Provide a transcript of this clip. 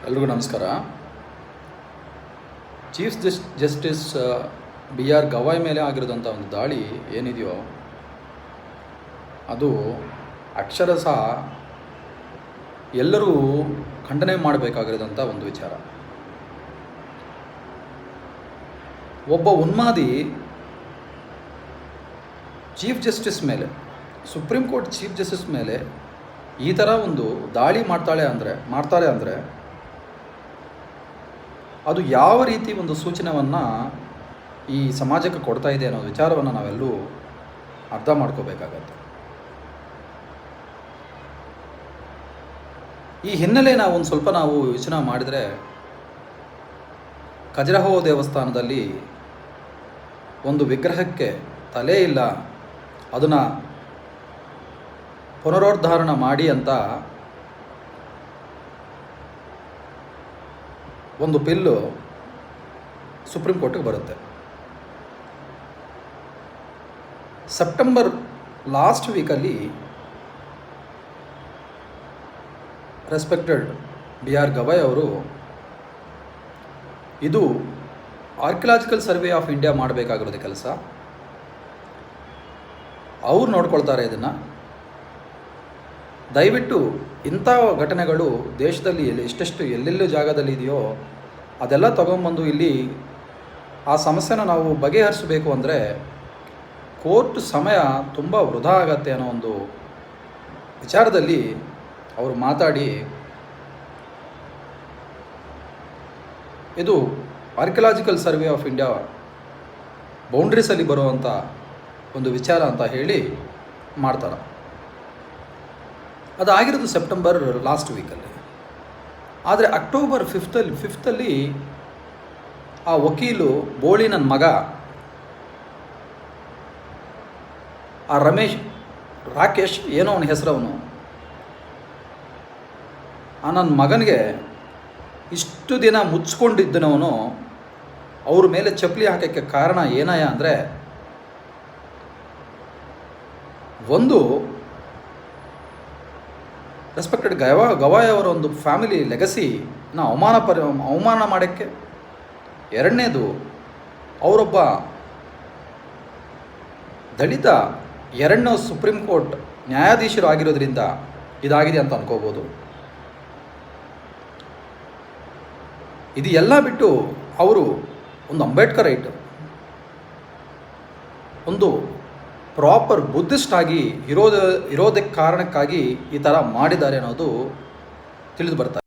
ಎಲ್ರಿಗೂ ನಮಸ್ಕಾರ. Chief justice B R Gavai ಮೇಲೆ ಆಗಿರೋದಂಥ ಒಂದು ದಾಳಿ ಏನಿದೆಯೋ ಅದು ಅಕ್ಷರಶಃ ಎಲ್ಲರೂ ಖಂಡನೆ ಮಾಡಬೇಕಾಗಿರೋದಂಥ ಒಂದು ವಿಚಾರ. ಒಬ್ಬ ಉನ್ಮಾದಿ ಚೀಫ್ ಜಸ್ಟಿಸ್ ಮೇಲೆ, ಸುಪ್ರೀಂ ಕೋರ್ಟ್ ಚೀಫ್ ಜಸ್ಟಿಸ್ ಮೇಲೆ ಈ ಥರ ಒಂದು ದಾಳಿ ಮಾಡ್ತಾರೆ ಅಂದರೆ ಅದು ಯಾವ ರೀತಿ ಒಂದು ಸೂಚನೆಯನ್ನು ಈ ಸಮಾಜಕ್ಕೆ ಕೊಡ್ತಾ ಇದೆ ಅನ್ನೋ ವಿಚಾರವನ್ನು ನಾವೆಲ್ಲೂ ಅರ್ಥ ಮಾಡ್ಕೋಬೇಕಾಗತ್ತೆ. ಈ ಹಿನ್ನೆಲೆ ನಾವು ಸ್ವಲ್ಪ ಯೋಚನೆ ಮಾಡಿದರೆ, ಖಜುರಾಹೋ ದೇವಸ್ಥಾನದಲ್ಲಿ ಒಂದು ವಿಗ್ರಹಕ್ಕೆ ತಲೆ ಇಲ್ಲ, ಅದನ್ನು ಪುನರುದ್ಧಾರಣ ಮಾಡಿ ಅಂತ ಒಂದು ಬಿಲ್ಲು ಸುಪ್ರೀಂ ಕೋರ್ಟಿಗೆ ಬರುತ್ತೆ. ಸೆಪ್ಟೆಂಬರ್ ಲಾಸ್ಟ್ ವೀಕಲ್ಲಿ ರೆಸ್ಪೆಕ್ಟೆಡ್ ಬಿ ಆರ್ ಗವಾಯ್ ಅವರು ಇದು ಆರ್ಕಿಯಾಲಜಿಕಲ್ ಸರ್ವೆ ಆಫ್ ಇಂಡಿಯಾ ಮಾಡಬೇಕಾಗಿರೋದು ಕೆಲಸ, ಅವ್ರು ನೋಡ್ಕೊಳ್ತಾರೆ ಇದನ್ನು, ದಯವಿಟ್ಟು ಇಂಥ ಘಟನೆಗಳು ದೇಶದಲ್ಲಿ ಎಲ್ಲೆಲ್ಲೂ ಜಾಗದಲ್ಲಿ ಇದೆಯೋ ಅದೆಲ್ಲ ತೊಗೊಂಬಂದು ಇಲ್ಲಿ ಆ ಸಮಸ್ಯೆನ ನಾವು ಬಗೆಹರಿಸಬೇಕು ಅಂದರೆ ಕೋರ್ಟ್ ಸಮಯ ತುಂಬ ವೃಧಾ ಆಗತ್ತೆ ಅನ್ನೋ ಒಂದು ವಿಚಾರದಲ್ಲಿ ಅವರು ಮಾತಾಡಿ, ಇದು ಆರ್ಕಿಯಾಲಜಿಕಲ್ ಸರ್ವೆ ಆಫ್ ಇಂಡಿಯಾ ಬೌಂಡ್ರೀಸಲ್ಲಿ ಬರುವಂಥ ಒಂದು ವಿಚಾರ ಅಂತ ಹೇಳಿ ಮಾಡ್ತಾರೆ. ಅದಾಗಿರೋದು ಸೆಪ್ಟೆಂಬರ್ ಲಾಸ್ಟ್ ವೀಕಲ್ಲಿ. ಆದರೆ ಅಕ್ಟೋಬರ್ ಫಿಫ್ತಲ್ಲಿ ಆ ವಕೀಲು ಬೋಳಿ ನನ್ನ ಮಗ ಆ ರಾಕೇಶ್ ಏನೋ ಅವನ ಹೆಸರವನು, ಆ ನನ್ನ ಮಗನಿಗೆ ಇಷ್ಟು ದಿನ ಮುಚ್ಕೊಂಡಿದ್ದನವನು ಅವ್ರ ಮೇಲೆ ಚಪ್ಪಲಿ ಹಾಕೋಕ್ಕೆ ಕಾರಣ ಏನಯ್ಯ ಅಂದರೆ, ಒಂದು ರೆಸ್ಪೆಕ್ಟೆಡ್ ಗವಾಯ್ ಅವರ ಒಂದು ಫ್ಯಾಮಿಲಿ ಲೆಗಸಿನ ಅವಮಾನ ಮಾಡೋಕ್ಕೆ, ಎರಡನೇದು ಅವರೊಬ್ಬ ದಲಿತ ಎರಡನೇ ಸುಪ್ರೀಂ ಕೋರ್ಟ್ ನ್ಯಾಯಾಧೀಶರು ಆಗಿರೋದ್ರಿಂದ ಇದಾಗಿದೆ ಅಂತ ಅನ್ಕೋಬೋದು. ಇದು ಎಲ್ಲ ಬಿಟ್ಟು ಅವರು ಒಂದು ಅಂಬೇಡ್ಕರ್ ರೈಟ್, ಒಂದು ಪ್ರಾಪರ್ ಬುದ್ಧಿಸ್ಟ್ ಆಗಿ ಇರೋದಕ್ಕೆ ಕಾರಣಕ್ಕಾಗಿ ಈ ಥರ ಮಾಡಿದ್ದಾರೆ ಅನ್ನೋದು ತಿಳಿದು ಬರ್ತಾರೆ.